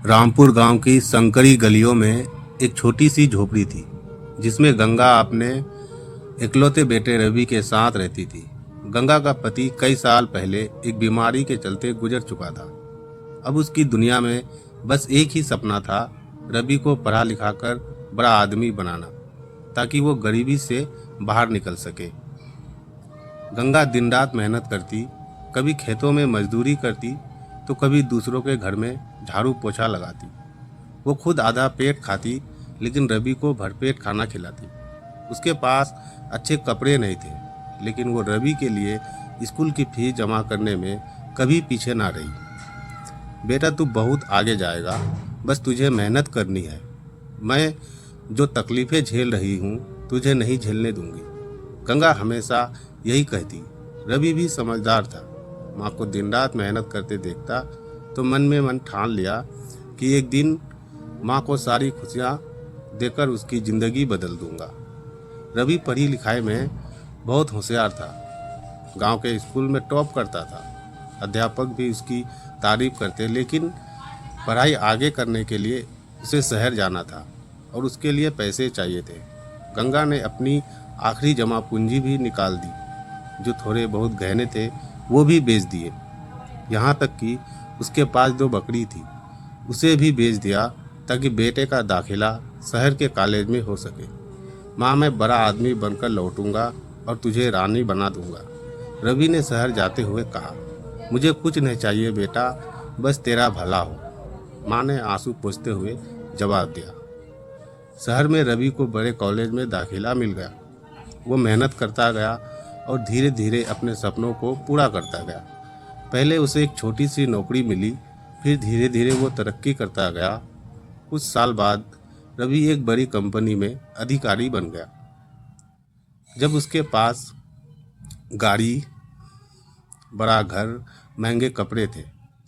रामपुर गांव की संकरी गलियों में एक छोटी सी झोपड़ी थी जिसमें गंगा अपने इकलौते बेटे रवि के साथ रहती थी। गंगा का पति कई साल पहले एक बीमारी के चलते गुजर चुका था। अब उसकी दुनिया में बस एक ही सपना था, रवि को पढ़ा लिखा कर बड़ा आदमी बनाना, ताकि वो गरीबी से बाहर निकल सके। गंगा दिन रात मेहनत करती, कभी खेतों में मजदूरी करती तो कभी दूसरों के घर में झाड़ू पोछा लगाती। वो खुद आधा पेट खाती लेकिन रवि को भरपेट खाना खिलाती। उसके पास अच्छे कपड़े नहीं थे लेकिन वो रवि के लिए स्कूल की फीस जमा करने में कभी पीछे ना रही। बेटा तू बहुत आगे जाएगा, बस तुझे मेहनत करनी है। मैं जो तकलीफ़ें झेल रही हूँ तुझे नहीं झेलने दूंगी, गंगा हमेशा यही कहती। रवि भी समझदार था। माँ को दिन रात मेहनत करते देखता तो मन में मन ठान लिया कि एक दिन माँ को सारी खुशियाँ देकर उसकी ज़िंदगी बदल दूंगा। रवि पढ़ी लिखाई में बहुत होशियार था। गांव के स्कूल में टॉप करता था। अध्यापक भी उसकी तारीफ करते, लेकिन पढ़ाई आगे करने के लिए उसे शहर जाना था और उसके लिए पैसे चाहिए थे। गंगा ने अपनी आखिरी जमा पूंजी भी निकाल दी। जो थोड़े बहुत गहने थे वो भी बेच दिए। यहाँ तक कि उसके पास 2 बकरी थी, उसे भी बेच दिया ताकि बेटे का दाखिला शहर के कॉलेज में हो सके। माँ मैं बड़ा आदमी बनकर लौटूंगा और तुझे रानी बना दूंगा, रवि ने शहर जाते हुए कहा। मुझे कुछ नहीं चाहिए बेटा, बस तेरा भला हो, माँ ने आंसू पोंछते हुए जवाब दिया। शहर में रवि को बड़े कॉलेज में दाखिला मिल गया। वो मेहनत करता गया और धीरे धीरे अपने सपनों को पूरा करता गया। पहले उसे एक छोटी सी नौकरी मिली, फिर धीरे धीरे वो तरक्की करता गया। कुछ साल बाद रवि एक बड़ी कंपनी में अधिकारी बन गया। जब उसके पास गाड़ी, बड़ा घर, महंगे कपड़े थे,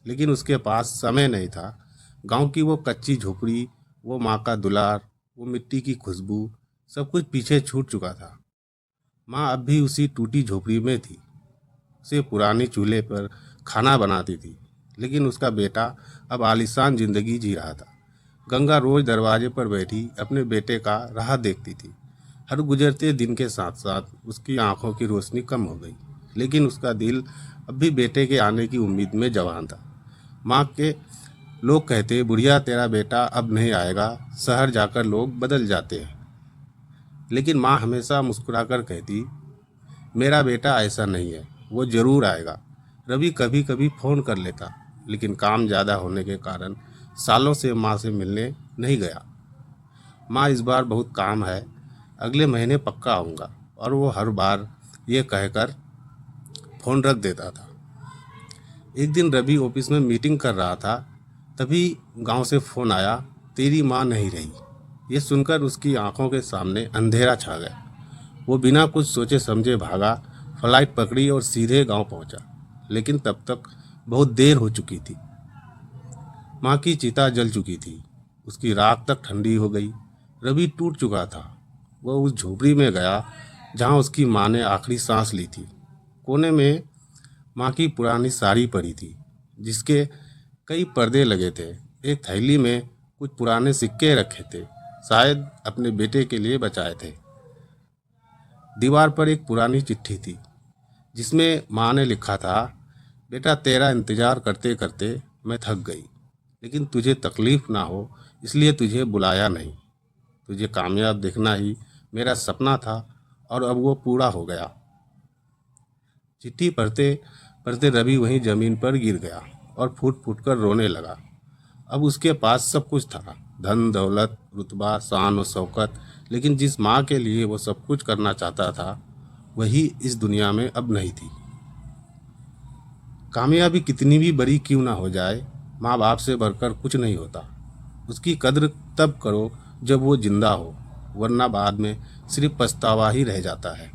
लेकिन उसके पास समय नहीं था। गांव की वो कच्ची झोपड़ी, वो माँ का दुलार, वो मिट्टी की खुशबू, सब कुछ पीछे छूट चुका था। माँ अब भी उसी टूटी झोपड़ी में थी। उसे पुराने चूल्हे पर खाना बनाती थी, लेकिन उसका बेटा अब आलीशान जिंदगी जी रहा था। गंगा रोज दरवाजे पर बैठी अपने बेटे का राह देखती थी। हर गुजरते दिन के साथ साथ उसकी आंखों की रोशनी कम हो गई, लेकिन उसका दिल अब भी बेटे के आने की उम्मीद में जवान था। माँ के लोग कहते, बुढ़िया तेरा बेटा अब नहीं आएगा, शहर जाकर लोग बदल जाते हैं। लेकिन माँ हमेशा मुस्कुराकर कहती, मेरा बेटा ऐसा नहीं है, वो ज़रूर आएगा। रवि कभी कभी फ़ोन कर लेता, लेकिन काम ज़्यादा होने के कारण सालों से माँ से मिलने नहीं गया। माँ इस बार बहुत काम है, अगले महीने पक्का आऊँगा, और वो हर बार ये कहकर फ़ोन रख देता था। एक दिन रवि ऑफिस में मीटिंग कर रहा था, तभी गांव से फ़ोन आया, तेरी माँ नहीं रही। ये सुनकर उसकी आंखों के सामने अंधेरा छा गया। वो बिना कुछ सोचे समझे भागा, फ्लाइट पकड़ी और सीधे गांव पहुंचा। लेकिन तब तक बहुत देर हो चुकी थी। माँ की चिता जल चुकी थी, उसकी राख तक ठंडी हो गई। रवि टूट चुका था। वह उस झोपड़ी में गया जहाँ उसकी माँ ने आखिरी सांस ली थी। कोने में माँ की पुरानी साड़ी पड़ी थी, जिसके कई पर्दे लगे थे। एक थैली में कुछ पुराने सिक्के रखे थे, शायद अपने बेटे के लिए बचाए थे। दीवार पर एक पुरानी चिट्ठी थी जिसमें माँ ने लिखा था, बेटा तेरा इंतज़ार करते करते मैं थक गई, लेकिन तुझे तकलीफ़ ना हो इसलिए तुझे बुलाया नहीं। तुझे कामयाब देखना ही मेरा सपना था और अब वो पूरा हो गया। चिट्ठी पढ़ते पढ़ते रवि वहीं ज़मीन पर गिर गया और फूट फूट कर रोने लगा। अब उसके पास सब कुछ था, धन दौलत, रुतबा, शान और शौकत, लेकिन जिस माँ के लिए वो सब कुछ करना चाहता था वही इस दुनिया में अब नहीं थी। कामयाबी कितनी भी बड़ी क्यों ना हो जाए, माँ बाप से बढ़कर कुछ नहीं होता। उसकी कद्र तब करो जब वो जिंदा हो, वरना बाद में सिर्फ पछतावा ही रह जाता है।